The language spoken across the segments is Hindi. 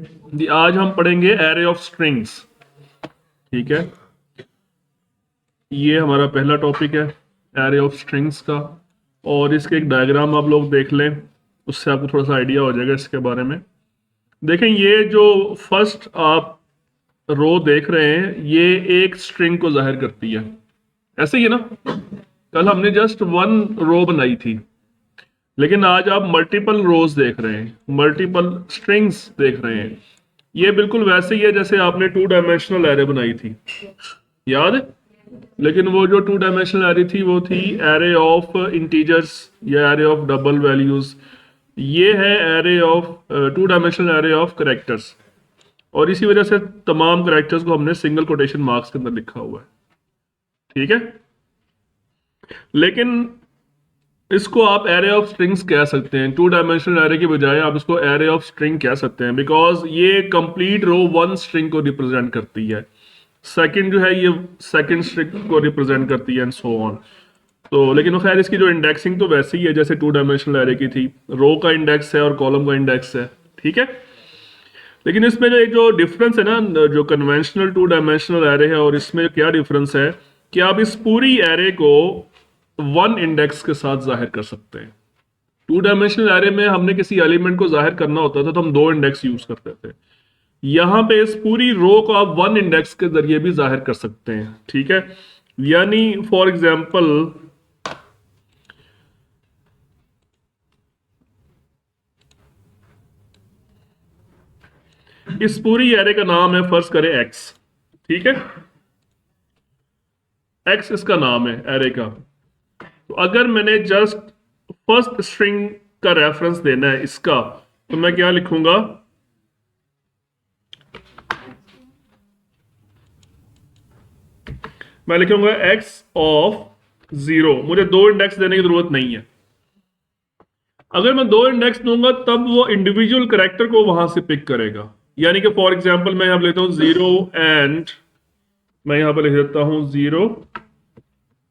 आज हम पढ़ेंगे एरे ऑफ स्ट्रिंग्स। ठीक है, ये हमारा पहला टॉपिक है एरे ऑफ स्ट्रिंग्स का। और इसके एक डायग्राम आप लोग देख लें, उससे आपको थोड़ा सा आइडिया हो जाएगा इसके बारे में। देखें, ये जो फर्स्ट आप रो देख रहे हैं, ये एक स्ट्रिंग को जाहिर करती है। ऐसे ही है ना, कल हमने जस्ट वन रो बनाई थी, लेकिन आज आप मल्टीपल रोज देख रहे हैं, मल्टीपल स्ट्रिंग्स देख रहे हैं। ये बिल्कुल वैसे ही है जैसे आपने टू डायमेंशनल एरे बनाई थी, याद है? लेकिन वो जो टू डायमेंशनल एरे थी वो थी एरे ऑफ इंटीजर्स या एरे ऑफ डबल वैल्यूज। ये है array of two dimensional array of characters, और इसी वजह से तमाम करेक्टर्स को हमने सिंगल कोटेशन मार्क्स के अंदर लिखा हुआ है। ठीक है, लेकिन इसको आप एरे ऑफ स्ट्रिंग्स कह सकते हैं। टू डायमेंशनल एरे की बजाय आप इसको एरे ऑफ स्ट्रिंग कह सकते हैं, बिकॉज ये कंप्लीट रो वन स्ट्रिंग को रिप्रेजेंट करती है। सेकंड जो है ये सेकंड स्ट्रिंग को रिप्रेजेंट करती है एंड सो ऑन। तो लेकिन खैर इसकी जो इंडेक्सिंग तो वैसे ही है जैसे टू डायमेंशनल एरे की थी, रो का इंडेक्स है और कॉलम का इंडेक्स है। ठीक है, लेकिन इसमें जो एक जो डिफरेंस है ना, जो कन्वेंशनल टू डायमेंशनल एरे है और इसमें क्या डिफरेंस है कि आप इस पूरी एरे को वन इंडेक्स के साथ जाहिर कर सकते हैं। टू डायमेंशनल एरे में हमने किसी एलिमेंट को जाहिर करना होता था तो हम दो इंडेक्स यूज करते थे। यहां पे इस पूरी रो को आप वन इंडेक्स के जरिए भी जाहिर कर सकते हैं। ठीक है, यानी फॉर एग्जाम्पल इस पूरी एरे का नाम है, फर्ज करें एक्स। ठीक है, एक्स इसका नाम है एरे का। तो अगर मैंने जस्ट फर्स्ट स्ट्रिंग का रेफरेंस देना है इसका, तो मैं क्या लिखूंगा? मैं लिखूंगा एक्स ऑफ 0। मुझे दो इंडेक्स देने की जरूरत नहीं है। अगर मैं दो इंडेक्स दूंगा तब वो इंडिविजुअल कैरेक्टर को वहां से पिक करेगा। यानी कि फॉर एग्जाम्पल मैं यहां पर लेता हूं 0 एंड मैं यहां पर लिख देता हूं 0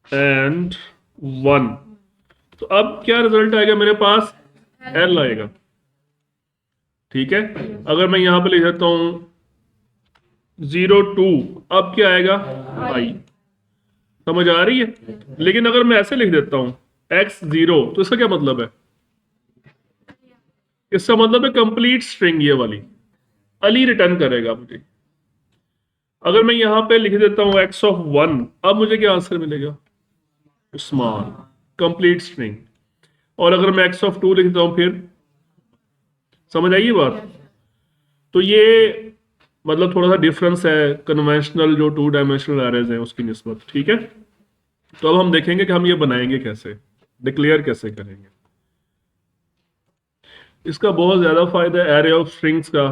एंड 1। तो अब क्या रिजल्ट आएगा मेरे पास? एल आएगा। ठीक है, अगर मैं यहां पर लिख देता हूं 02, अब क्या आएगा? आई। समझ आ रही है? लेकिन अगर मैं ऐसे लिख देता हूं x0, तो इसका क्या मतलब है? इसका मतलब है कंप्लीट स्ट्रिंग ये वाली अली रिटर्न करेगा मुझे। अगर मैं यहां पे लिख देता हूं x ऑफ 1, अब मुझे क्या आंसर मिलेगा? Small, complete string. और अगर मैं x ऑफ 2 लिखता हूं फिर, समझ आई बात? तो ये मतलब थोड़ा सा डिफरेंस है कन्वेंशनल जो टू डायमेंशनल एरेज हैं उसकी निस्बत। ठीक है, तो अब हम देखेंगे कि हम ये बनाएंगे कैसे, डिक्लेयर कैसे करेंगे। इसका बहुत ज़्यादा फायदा है एरे ऑफ स्ट्रिंग्स का।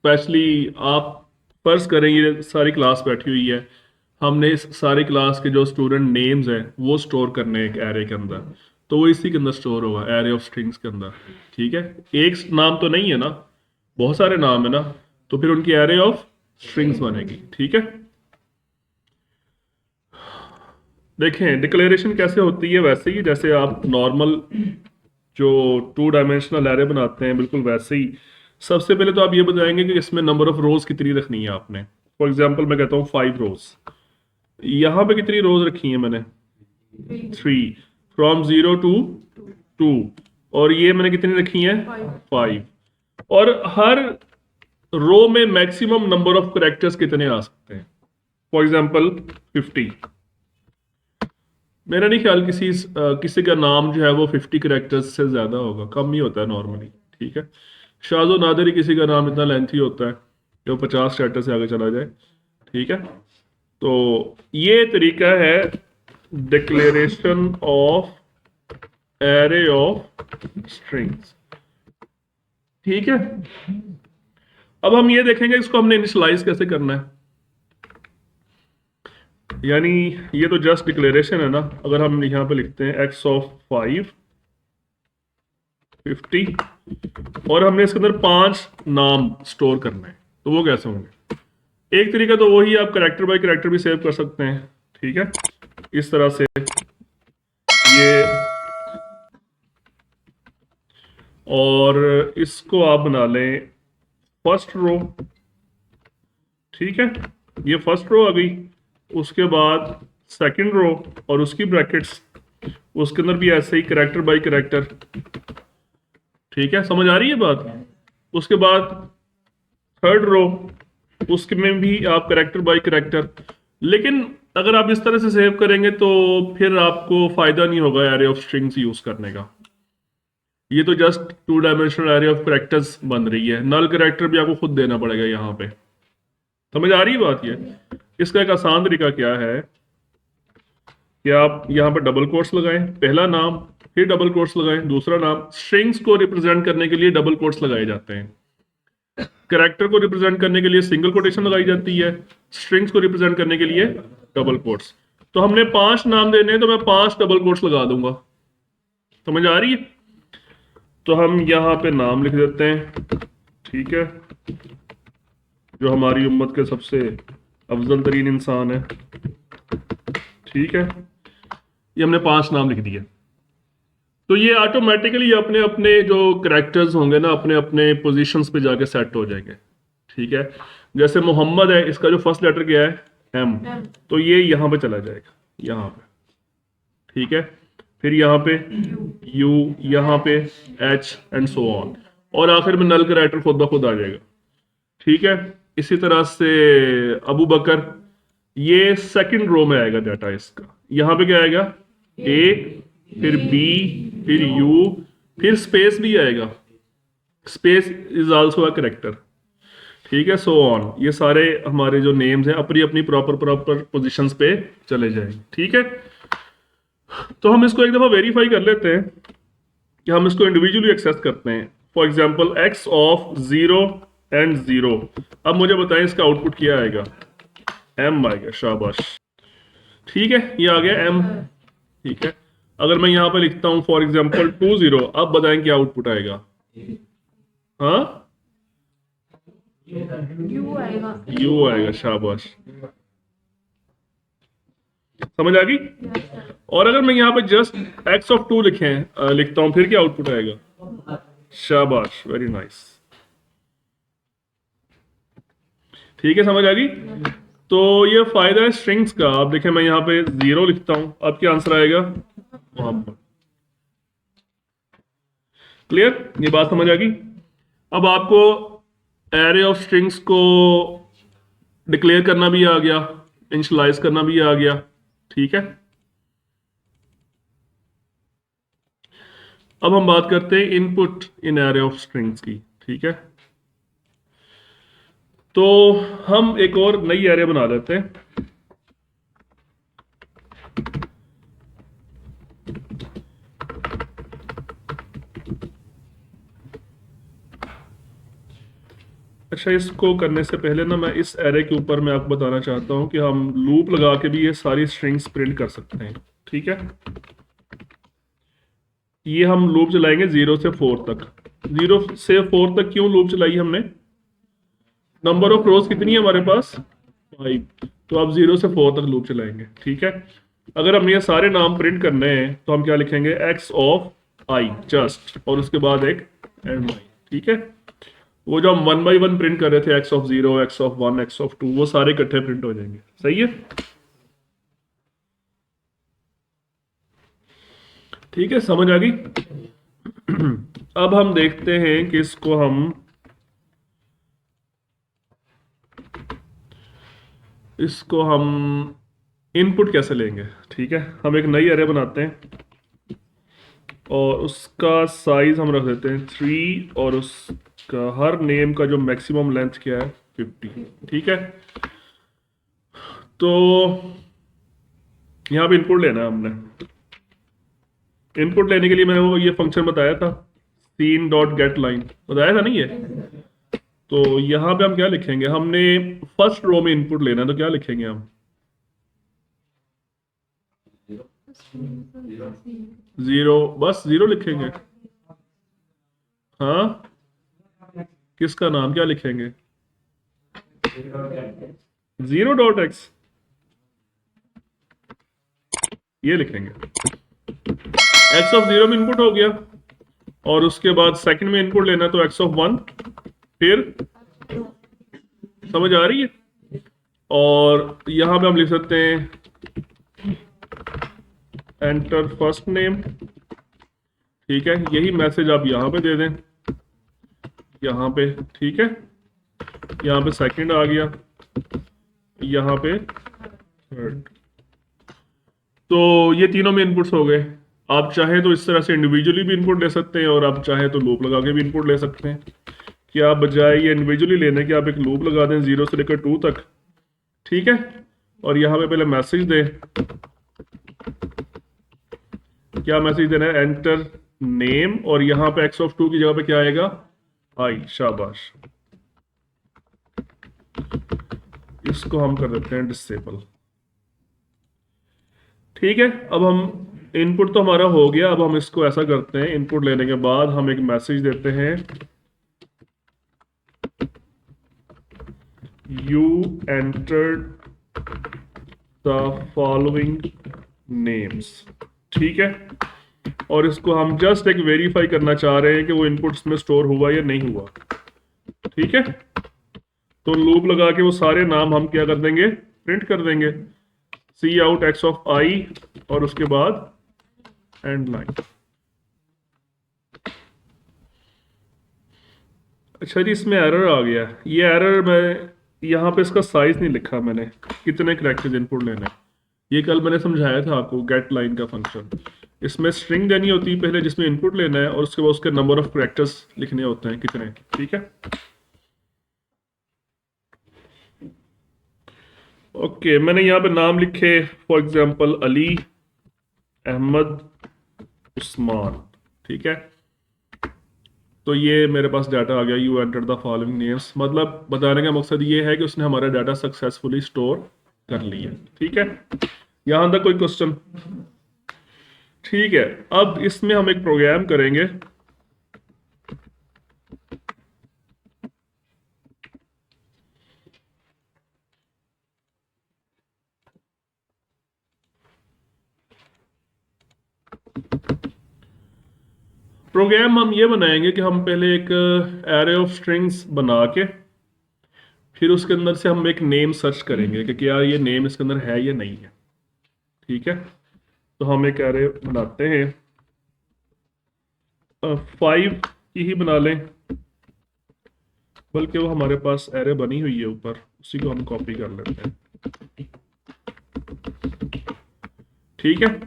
स्पेशली आप फर्ज करें ये सारी क्लास बैठी हुई है, हमने इस सारी क्लास के जो स्टूडेंट नेम्स हैं वो स्टोर करने हैं एक एरे के अंदर, तो वो इसी के अंदर स्टोर होगा, एरे ऑफ स्ट्रिंग्स के अंदर। ठीक है, एक नाम तो नहीं है ना, बहुत सारे नाम है ना, तो फिर उनकी एरे ऑफ स्ट्रिंग्स बनेगी। ठीक है, देखें डिक्लेरेशन कैसे होती है, वैसे ही जैसे आप नॉर्मल जो टू डायमेंशनल एरे बनाते हैं बिल्कुल वैसे ही। सबसे पहले तो आप ये बताएंगे कि इसमें नंबर ऑफ रोज कितनी रखनी है आपने। फॉर एग्जांपल मैं कहता हूँ 5 रोज। यहां पे कितनी रोज रखी है मैंने? 3, फ्रॉम 0 टू 2। और ये मैंने कितनी रखी है? 5। और हर रो में मैक्सिमम नंबर ऑफ करेक्टर्स कितने आ सकते हैं? For example 50। मेरा नहीं ख्याल किसी का नाम जो है वो 50 करेक्टर्स से ज्यादा होगा, कम ही होता है नॉर्मली। ठीक है, शाजो नादर ही किसी का नाम इतना लेंथी होता है कि वो 50 कैरेक्टर से आगे चला जाए। ठीक है, तो ये तरीका है declaration of array of strings. ठीक है, अब हम ये देखेंगे इसको हमने इनिशियलाइज कैसे करना है। यानी ये तो जस्ट डिक्लेरेशन है ना। अगर हम यहां पे लिखते हैं x ऑफ 5 50 और हमने इसके अंदर 5 नाम स्टोर करना है, तो वो कैसे होंगे? एक तरीका तो वही, आप करेक्टर बाय करेक्टर भी सेव कर सकते हैं। ठीक है, इस तरह से ये, और इसको आप बना लें फर्स्ट रो, ठीक है, ये फर्स्ट रो आ गई। उसके बाद सेकंड रो और उसकी ब्रैकेट्स, उसके अंदर भी ऐसे ही कैरेक्टर बाय कैरेक्टर, ठीक है, समझ आ रही है बात। उसके बाद थर्ड रो, उसके में भी आप कैरेक्टर बाय कैरेक्टर। लेकिन अगर आप इस तरह से सेव करेंगे तो फिर आपको फायदा नहीं होगा एरे ऑफ स्ट्रिंग्स यूज करने का। ये तो just 2 dimensional array of characters बन रही है, नल कैरेक्टर भी आपको खुद देना पड़ेगा यहाँ पे। समझ आ रही है बात। ये इसका एक आसान तरीका क्या है कि आप यहाँ पर डबल कोट्स लगाएं, पहला नाम, फिर डबल कोट्स लगाएं दूसरा नाम। स्ट्रिंग्स को रिप्रेजेंट करने के लिए डबल कोट्स लगाए जाते हैं, कैरेक्टर को रिप्रेजेंट करने के लिए सिंगल कोटेशन लगाई जाती है, स्ट्रिंग्स को रिप्रेजेंट करने के लिए डबल कोट्स। तो हमने 5 नाम देने हैं तो मैं 5 डबल कोट्स लगा दूंगा। समझ आ रही है। तो हम यहाँ पे नाम लिख देते हैं, ठीक है, जो हमारी उम्मत के सबसे अफजल तरीन इंसान है, ठीक है, ये हमने 5 नाम लिख दिए। तो ये ऑटोमेटिकली अपने अपने जो करेक्टर्स होंगे ना, अपने अपने पोजीशंस पे जाके सेट हो जाएंगे, ठीक है। जैसे मोहम्मद है, इसका जो फर्स्ट लेटर क्या है एम, तो ये यहाँ पे चला जाएगा, यहाँ पे, ठीक है। फिर यहाँ पे यू, यहाँ पे एच एंड सो ऑन, और आखिर में नल कैरेक्टर खुद ब खुद आ जाएगा, ठीक है। इसी तरह से अबू बकर, ये सेकंड रो में आएगा डाटा इसका। यहाँ पे क्या आएगा, ए, फिर बी, फिर यू, फिर स्पेस भी आएगा, space is also a character, ठीक है, सो ऑन। ये सारे हमारे जो नेम्स हैं अपनी अपनी प्रॉपर पोजीशंस पे चले जाएंगे, ठीक है। तो हम इसको एक दफा वेरीफाई कर लेते हैं कि हम इसको इंडिविजुअली एक्सेस करते हैं। For example x of 0 and 0, अब मुझे बताएं इसका आउटपुट क्या आएगा। एम आएगा, शाबाश, ठीक है, ये आ गया एम, ठीक है। अगर मैं यहाँ पे लिखता हूँ फॉर एग्जाम्पल 2 0, अब बताएं क्या आउटपुट आएगा। हाँ, यू आएगा, शाबाश, समझ आ गई। और अगर मैं यहाँ पे जस्ट एक्स ऑफ 2 लिखता हूँ, फिर क्या आउटपुट आएगा। शाबाश, वेरी नाइस, ठीक है, समझ आ गई। तो ये फायदा है स्ट्रिंग्स का। आप देखें, मैं यहाँ पे 0 लिखता हूँ, अब क्या आंसर आएगा, मोहम्मद। क्लियर, ये बात समझ आ गई। अब आपको एरे ऑफ स्ट्रिंग्स को डिक्लेयर करना भी आ गया, इनिशियलाइज करना भी आ गया, ठीक है। अब हम बात करते हैं input in array of strings की, ठीक है। तो हम एक और नई एरे बना लेते हैं। अच्छा, इसको करने से पहले ना मैं इस एरे के ऊपर मैं आपको बताना चाहता हूं कि हम लूप लगा के भी ये सारी स्ट्रिंग्स प्रिंट कर सकते हैं, ठीक है। ये हम लूप चलाएंगे 0 से 4 तक। 0 से 4 तक क्यों लूप चलाई हमने, नंबर ऑफ रोज कितनी है हमारे पास, 5, तो अब 0 से 4 तक लूप चलाएंगे, ठीक है। अगर हमने ये सारे नाम प्रिंट करने हैं तो हम क्या लिखेंगे, एक्स ऑफ आई जस्ट, और उसके बाद एक एंड आई, ठीक है। वो जो हम 1 बाई 1 प्रिंट कर रहे थे, x of 0, x of 1, x of 2, वो सारे इकट्ठे प्रिंट हो जाएंगे, सही है, ठीक है, समझ आ गई। अब हम देखते हैं कि इसको हम इनपुट कैसे लेंगे, ठीक है। हम एक नई एरे बनाते हैं और उसका साइज हम रख देते हैं 3, और उसका हर नेम का जो मैक्सिमम लेंथ क्या है 50, ठीक है। तो यहाँ पे इनपुट लेना है हमने। इनपुट लेने के लिए मैंने वो ये फंक्शन बताया था, सीन डॉट गेट लाइन, बताया था नहीं ये। तो यहाँ पे हम क्या लिखेंगे, हमने फर्स्ट रो में इनपुट लेना है, तो क्या लिखेंगे हम, 0, बस 0 लिखेंगे। हाँ, किसका नाम क्या लिखेंगे, 0 डॉट एक्स, ये लिखेंगे। एक्स ऑफ 0 में इनपुट हो गया, और उसके बाद सेकंड में इनपुट लेना, तो एक्स ऑफ 1, फिर समझ आ रही है? और यहां पे हम लिख सकते हैं एंटर फर्स्ट नेम, ठीक है। यही मैसेज आप यहां पे दे दें, यहां पे, ठीक है। यहां पे सेकंड आ गया, यहां पे थर्ड। तो ये तीनों में इनपुट्स हो गए। आप चाहे तो इस तरह से इंडिविजुअली भी इनपुट ले सकते हैं, और आप चाहे तो लूप लगा के भी इनपुट ले सकते हैं। कि आप बजाय ये इंडिविजुअली लेने के आप एक लूप लगा दें 0 से लेकर 2 तक, ठीक है। और यहाँ पे पहले मैसेज दें, क्या मैसेज देना है, एंटर नेम, और यहाँ पे x ऑफ 2 की जगह पे क्या आएगा, आई। शाबाश, इसको हम कर देते हैं डिसेबल, ठीक है। अब हम इनपुट तो हमारा हो गया, अब हम इसको ऐसा करते हैं, इनपुट लेने के बाद हम एक मैसेज देते हैं, you entered the following names, ठीक है। और इसको हम जस्ट एक वेरीफाई करना चाह रहे हैं कि वो इनपुट्स में स्टोर हुआ या नहीं हुआ, ठीक है। तो लूप लगा के वो सारे नाम हम क्या कर देंगे, प्रिंट कर देंगे, सी आउट एक्स ऑफ आई, और उसके बाद एंड लाइन। अच्छा जी, इसमें एरर आ गया। ये एरर, मैं यहाँ पे इसका साइज नहीं लिखा मैंने, कितने कैरेक्टर्स इनपुट लेने हैं। ये कल मैंने समझाया था आपको, गेट लाइन का फंक्शन। इसमें स्ट्रिंग देनी होती है पहले जिसमें इनपुट लेना है, और उसके बाद उसके नंबर ऑफ कैरेक्टर्स लिखने होते हैं कितने, ठीक है। ओके, मैंने यहाँ पे नाम लिखे, फॉर एग्जांपल अली, अहमद, उस्मान, ठीक है। तो ये मेरे पास डाटा आ गया, you enter the following names. मतलब बताने का मकसद ये है कि उसने हमारा डाटा सक्सेसफुली स्टोर कर लिया, ठीक है। यहां तक कोई क्वेश्चन? ठीक है। अब इसमें हम एक प्रोग्राम करेंगे, प्रोग्राम हम ये बनाएंगे कि हम पहले एक एरे ऑफ स्ट्रिंग्स बना के फिर उसके अंदर से हम एक नेम सर्च करेंगे कि क्या ये नेम इसके अंदर है या नहीं है, ठीक है। तो हम एक एरे बनाते हैं, 5 की ही बना लें, बल्कि वो हमारे पास एरे बनी हुई है ऊपर, उसी को हम कॉपी कर लेते हैं, ठीक है।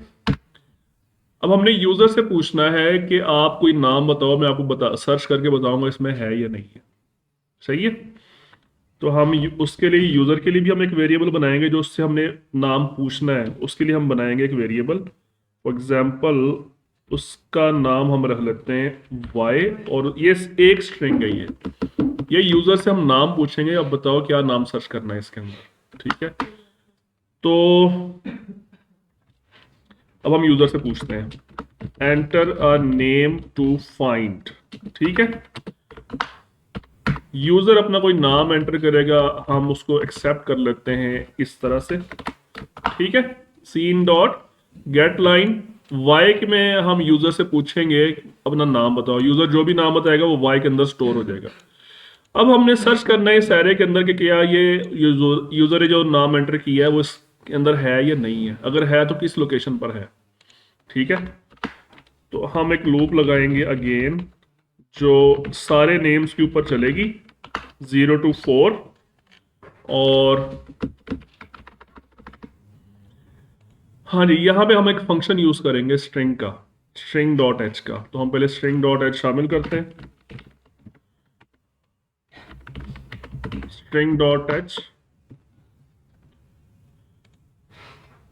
अब हमने यूजर से पूछना है कि आप कोई नाम बताओ, मैं आपको सर्च करके बताऊंगा इसमें है या नहीं है, सही है। तो हम उसके लिए, यूजर के लिए भी हम एक वेरिएबल बनाएंगे, जो उससे हमने नाम पूछना है उसके लिए हम बनाएंगे एक वेरिएबल। फॉर एग्जाम्पल उसका नाम हम रख लेते हैं y, और ये एक स्ट्रिंग है, ये यूजर से हम नाम पूछेंगे, अब बताओ क्या नाम सर्च करना है इसके अंदर, ठीक है। तो अब हम यूजर से पूछते हैं, enter a name to find, ठीक है। यूजर अपना कोई नाम एंटर करेगा, हम उसको एक्सेप्ट कर लेते हैं इस तरह से, ठीक है। सीन डॉट गेट लाइन वाई में हम यूजर से पूछेंगे अपना नाम बताओ, यूजर जो भी नाम बताएगा वो वाई के अंदर स्टोर हो जाएगा। अब हमने सर्च करना है इस एरे के अंदर कि क्या ये यूजर ने जो नाम एंटर किया है वो इसके अंदर है या नहीं है, अगर है तो किस लोकेशन पर है, ठीक है। तो हम एक लूप लगाएंगे अगेन, जो सारे नेम्स के ऊपर चलेगी 0 to 4, और हाँ जी, यहाँ पे हम एक फंक्शन यूज करेंगे स्ट्रिंग का, स्ट्रिंग डॉट एच का। तो हम पहले स्ट्रिंग डॉट एच शामिल करते हैं, स्ट्रिंग डॉट एच।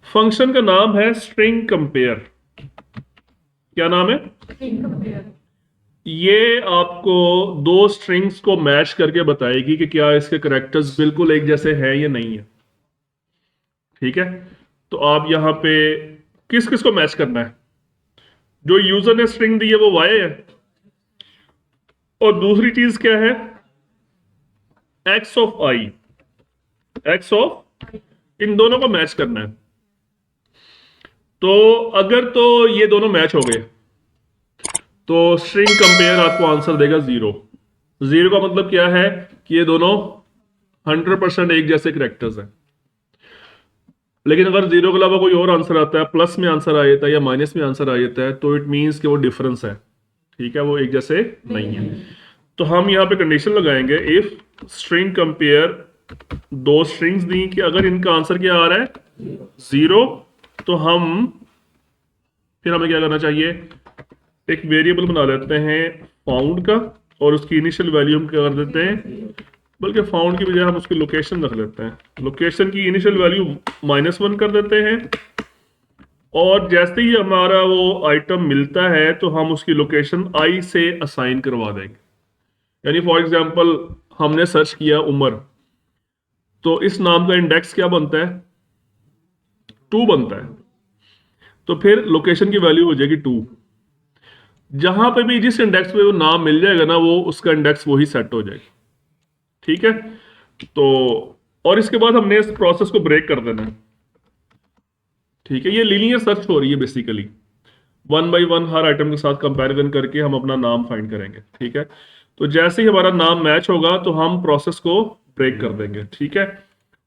फंक्शन का नाम है स्ट्रिंग कंपेयर। क्या नाम है? String compare. ये आपको दो स्ट्रिंग्स को मैच करके बताएगी कि क्या इसके कैरेक्टर्स बिल्कुल एक जैसे हैं या नहीं है, ठीक है। तो आप यहां पे किस किस को मैच करना है, जो यूजर ने स्ट्रिंग दी है वो वाई है, और दूसरी चीज क्या है, X of I, X of, इन दोनों को मैच करना है। तो अगर तो ये दोनों मैच हो गए तो स्ट्रिंग कंपेयर आपको आंसर देगा 0। 0 का मतलब क्या है कि ये दोनों 100% एक जैसे करेक्टर्स हैं। लेकिन अगर 0 के अलावा कोई और आंसर आता है, प्लस में आंसर आ जाता है या माइनस में आंसर आ जाता है, तो इट मीन्स कि वो डिफरेंस है। ठीक है, वो एक जैसे नहीं है। तो हम यहाँ पे कंडीशन लगाएंगे, इफ स्ट्रिंग कंपेयर, दो स्ट्रिंग्स दी कि अगर इनका आंसर क्या आ रहा है 0, तो हम फिर हमें क्या करना चाहिए, एक वेरिएबल बना लेते हैं फाउंड का, और उसकी इनिशियल वैल्यू हम क्या कर देते हैं, बल्कि फाउंड की बजाय हम उसकी लोकेशन रख लेते हैं। लोकेशन की इनिशियल वैल्यू -1 कर देते हैं, और जैसे ही हमारा वो आइटम मिलता है तो हम उसकी लोकेशन i से असाइन करवा देंगे। यानी फॉर एग्जांपल हमने सर्च किया उमर, तो इस नाम का इंडेक्स क्या बनता है, 2 बनता है। तो फिर लोकेशन की वैल्यू हो जाएगी 2। जहां पे भी जिस इंडेक्स पे वो नाम मिल जाएगा ना, वो उसका इंडेक्स वही सेट हो जाएगा। ठीक है, तो और इसके बाद हमने इस प्रोसेस को ब्रेक कर देना है। ठीक है, ये लीनियर सर्च हो रही है बेसिकली, 1 बाई 1 हर आइटम के साथ कंपैरिजन करके हम अपना नाम फाइंड करेंगे। ठीक है, तो जैसे ही हमारा नाम मैच होगा तो हम प्रोसेस को ब्रेक कर देंगे। ठीक है,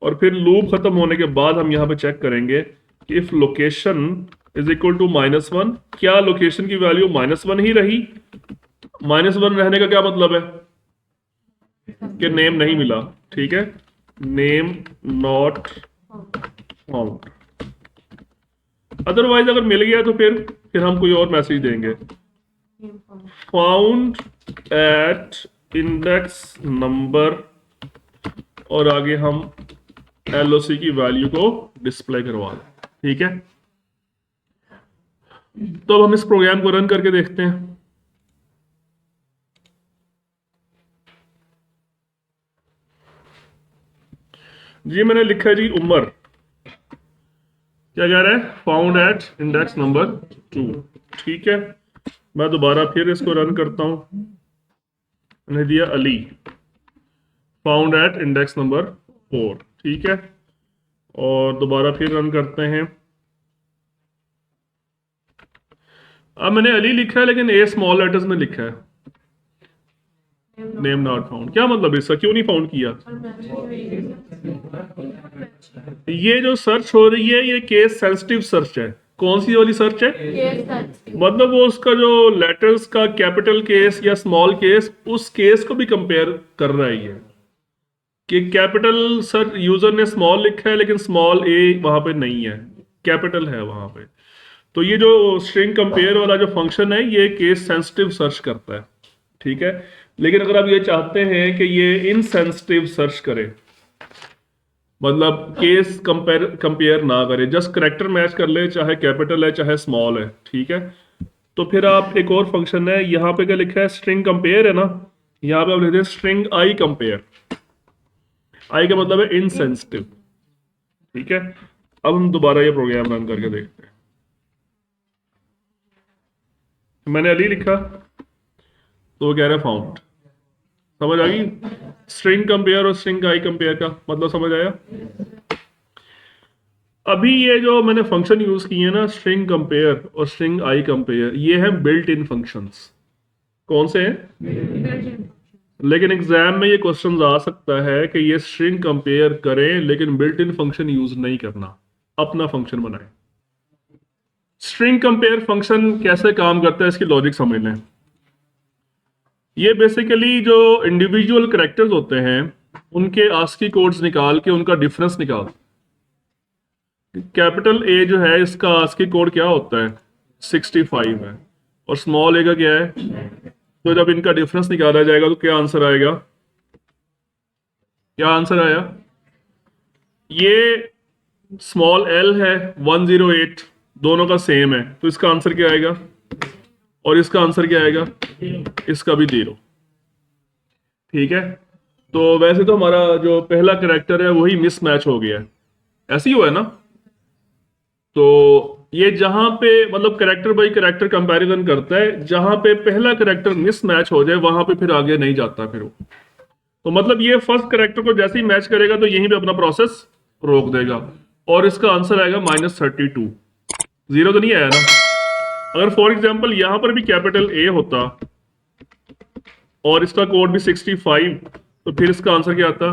और फिर लूप खत्म होने के बाद हम यहाँ पे चेक करेंगे कि if location is equal to -1, क्या लोकेशन की वैल्यू -1 ही रही। -1 रहने का क्या मतलब है कि नेम नहीं मिला। ठीक है, नेम नॉट फाउंड। अदरवाइज अगर मिल गया तो फिर हम कोई और मैसेज देंगे, फाउंड एट इंडेक्स नंबर, और आगे हम LOC की वैल्यू को डिस्प्ले करवा दें। ठीक है, तो अब हम इस प्रोग्राम को रन करके देखते हैं। जी मैंने लिखा है जी उमर, क्या कह रहा है, फाउंड एट इंडेक्स नंबर 2। ठीक है, मैं दोबारा फिर इसको रन करता हूं, मैंने दिया Ali, found at index number 4। ठीक है, और दोबारा फिर रन करते हैं। अब मैंने अली लिखा है लेकिन ए स्मॉल लेटर्स में लिखा है, नेम नॉट फाउंड। क्या मतलब इसका, क्यों नहीं फाउंड किया। ये जो सर्च हो रही है ये केस सेंसिटिव सर्च है। कौन सी वाली सर्च है, मतलब वो उसका जो लेटर्स का कैपिटल केस या स्मॉल केस, उस केस को भी कंपेयर कर रहा है ये, कि कैपिटल सर्च यूजर ने स्मॉल लिखा है लेकिन स्मॉल ए वहां पे नहीं है, कैपिटल है वहां पे। तो ये जो स्ट्रिंग कंपेयर वाला जो फंक्शन है ये केस सेंसिटिव सर्च करता है। ठीक है, लेकिन अगर आप ये चाहते हैं कि ये इनसेंसिटिव सर्च करे, मतलब केस कंपेयर ना करे, जस्ट करेक्टर मैच कर ले, चाहे कैपिटल है चाहे स्मॉल है। ठीक है, तो फिर आप एक और फंक्शन है, यहाँ पे क्या लिखा है, स्ट्रिंग कंपेयर है ना, यहाँ पे आप लिखते हैं स्ट्रिंग आई कंपेयर। आई का मतलब है इनसेंसिटिव। ठीक है, अब हम दोबारा ये प्रोग्राम रन करके देखते हैं। मैंने अली लिखा तो वो कह रहा है फाउंड। समझ आ गई स्ट्रिंग कंपेयर और स्ट्रिंग आई कंपेयर का मतलब, समझ आया। अभी ये जो मैंने फंक्शन यूज किए हैं ना, स्ट्रिंग कंपेयर और स्ट्रिंग आई कंपेयर, ये हैं बिल्ट इन फंक्शंस। कौन से हैं, लेकिन एग्जाम में ये क्वेश्चन आ सकता है कि ये स्ट्रिंग कंपेयर करें लेकिन बिल्ट इन फंक्शन यूज नहीं करना, अपना फंक्शन बनाएं। स्ट्रिंग कंपेयर फंक्शन कैसे काम करता है इसकी लॉजिक समझ लें। ये बेसिकली जो इंडिविजुअल कैरेक्टर्स होते हैं उनके आस्की कोड्स निकाल के उनका डिफरेंस निकाल। कैपिटल ए जो है इसका आस्की कोड क्या होता है, 65 है, और स्मॉल ए का क्या है। तो जब इनका डिफरेंस निकाला जाएगा तो क्या आंसर आएगा, क्या आंसर आया, ये स्मॉल एल है 108, दोनों का सेम है, तो इसका आंसर क्या आएगा, और इसका आंसर क्या आएगा, इसका भी 0। ठीक है, तो वैसे तो हमारा जो पहला कैरेक्टर है वही मिसमैच हो गया है, ऐसे ही हुआ है ना। तो ये जहां पे मतलब कैरेक्टर बाई कैरेक्टर कंपैरिजन करता है, जहां पे पहला कैरेक्टर मिसमैच हो जाए वहां पे फिर आगे नहीं जाता फिर वो। तो मतलब ये फर्स्ट कैरेक्टर को जैसे ही मैच करेगा तो यहीं पे अपना प्रोसेस रोक देगा, और इसका आंसर आएगा -32। 0 तो नहीं आया ना। अगर फॉर एग्जाम्पल यहां पर भी कैपिटल ए होता और इसका कोड भी 65, तो फिर इसका आंसर क्या आता,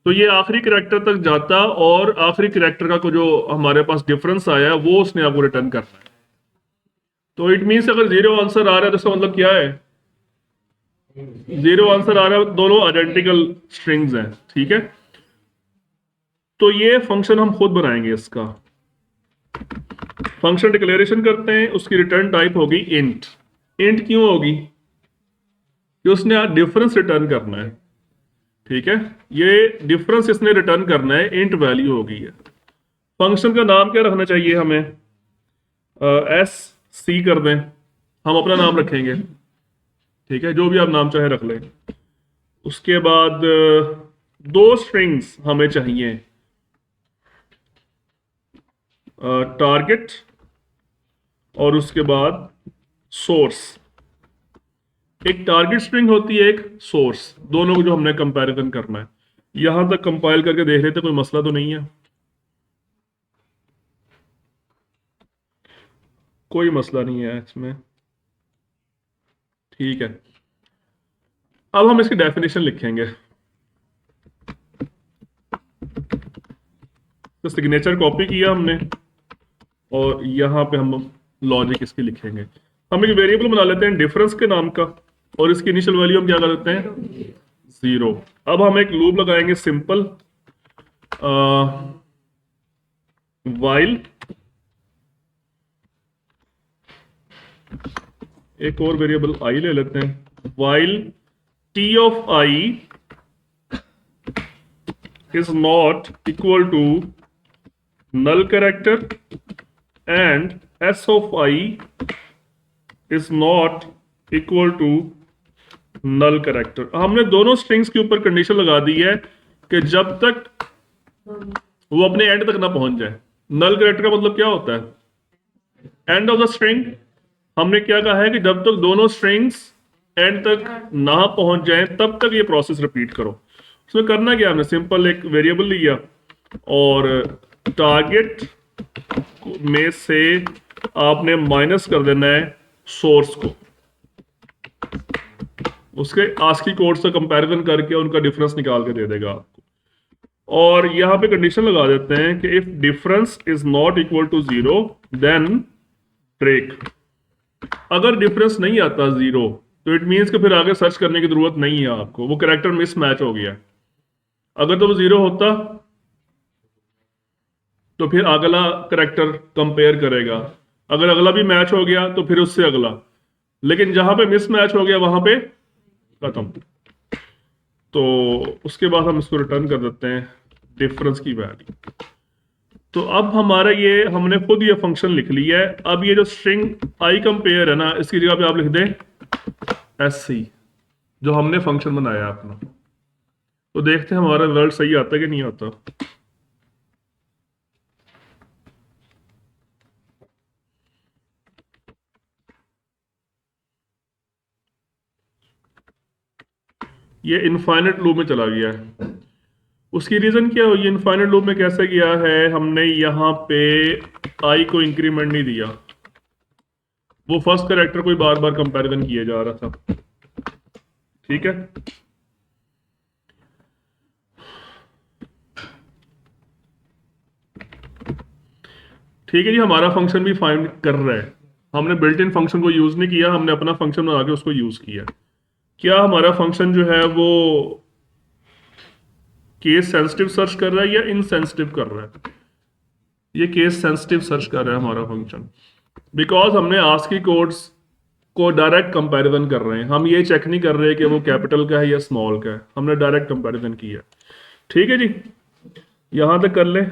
तो ये आखिरी कैरेक्टर तक जाता और आखिरी कैरेक्टर का को जो हमारे पास डिफरेंस आया वो उसने आपको रिटर्न करना है। तो इट मीन्स अगर जीरो आंसर आ रहा है तो इसका मतलब क्या है, जीरो आंसर आ रहा है, दोनों आइडेंटिकल स्ट्रिंग्स हैं, ठीक है। तो ये फंक्शन हम खुद बनाएंगे, इसका फंक्शन डिक्लेरेशन करते हैं, उसकी रिटर्न टाइप होगी इंट। इंट क्यों होगी, कि उसने डिफरेंस रिटर्न करना है, ठीक है। ये डिफरेंस इसने रिटर्न करना है, इंट वैल्यू होगी है। फंक्शन का नाम क्या रखना चाहिए हमें, एस सी कर दें, हम अपना नाम रखेंगे, ठीक है, जो भी आप नाम चाहे रख लें। उसके बाद दो स्ट्रिंग्स हमें चाहिए, टारगेट और उसके बाद सोर्स। एक टारगेट स्ट्रिंग होती है, एक सोर्स, दोनों को जो हमने कंपैरिजन करना है। यहां तक कंपाइल करके देख लेते, कोई मसला तो नहीं है, कोई मसला नहीं है इसमें, ठीक है। अब हम इसकी डेफिनेशन लिखेंगे, तो सिग्नेचर कॉपी किया हमने और यहां पे हम लॉजिक इसकी लिखेंगे। हम एक वेरिएबल बना लेते हैं डिफरेंस के नाम का, और इसकी इनिशियल वैल्यू हम क्या कर देते हैं, 0। अब हम एक लूप लगाएंगे सिंपल, वाइल, एक और वेरिएबल आई ले लेते हैं, while t of i is not equal to null character and s of I is not equal to null character। हमने दोनों स्ट्रिंग्स के ऊपर कंडीशन लगा दी है कि जब तक वो अपने एंड तक ना पहुंच जाए। नल कैरेक्टर का मतलब क्या होता है, एंड ऑफ द स्ट्रिंग। हमने क्या कहा है कि जब तक दोनों स्ट्रिंग्स एंड तक ना पहुंच जाए तब तक ये प्रोसेस रिपीट करो। उसमें करना क्या, हमने सिंपल एक वेरिएबल लिया और टारगेट में से आपने माइनस कर देना है सोर्स को, उसके आस्की कोड से कंपैरिजन करके उनका डिफरेंस निकाल के दे देगा आपको। और यहां पे कंडीशन लगा देते हैं कि if difference is not equal to 0 then break. अगर डिफरेंस नहीं आता 0 तो इट मीन्स कि फिर आगे सर्च करने की जरूरत नहीं है आपको, वो कैरेक्टर मिसमैच हो गया। अगर तो वो 0 होता तो फिर अगला करैक्टर कंपेयर करेगा, अगर अगला भी मैच हो गया तो फिर उससे अगला, लेकिन जहां पे मिस मैच हो गया वहां पे खत्म। तो उसके बाद हम इसको रिटर्न कर देते हैं डिफरेंस की वैल्यू। तो अब हमारा ये हमने खुद ये फंक्शन लिख लिया है। अब ये जो स्ट्रिंग आई कंपेयर है ना, इसकी जगह पे आप लिख दें एस सी, जो हमने फंक्शन बनाया अपना। तो देखते हैं हमारा रिजल्ट सही आता है कि नहीं आता। ये इनफाइनेट लूप में चला गया है। उसकी रीजन क्या हुई, इनफाइनेट लूप में कैसे गया है, हमने यहां पे आई को इंक्रीमेंट नहीं दिया, वो फर्स्ट कैरेक्टर को बार बार कंपैरिजन किया जा रहा था, ठीक है। ठीक है जी, हमारा फंक्शन भी फाइंड कर रहा है, हमने बिल्ट इन फंक्शन को यूज नहीं किया, हमने अपना फंक्शन बना के उसको यूज किया। क्या हमारा फंक्शन जो है वो केस सेंसिटिव सर्च कर रहा है या इनसेंसिटिव कर रहा है, ये केस सेंसिटिव सर्च कर रहा है हमारा फंक्शन, बिकॉज हमने आस्की कोड्स को डायरेक्ट कंपैरिजन कर रहे हैं। हम ये चेक नहीं कर रहे कि वो कैपिटल का है या स्मॉल का है, हमने डायरेक्ट कंपैरिजन किया। ठीक है जी, यहां तक कर ले।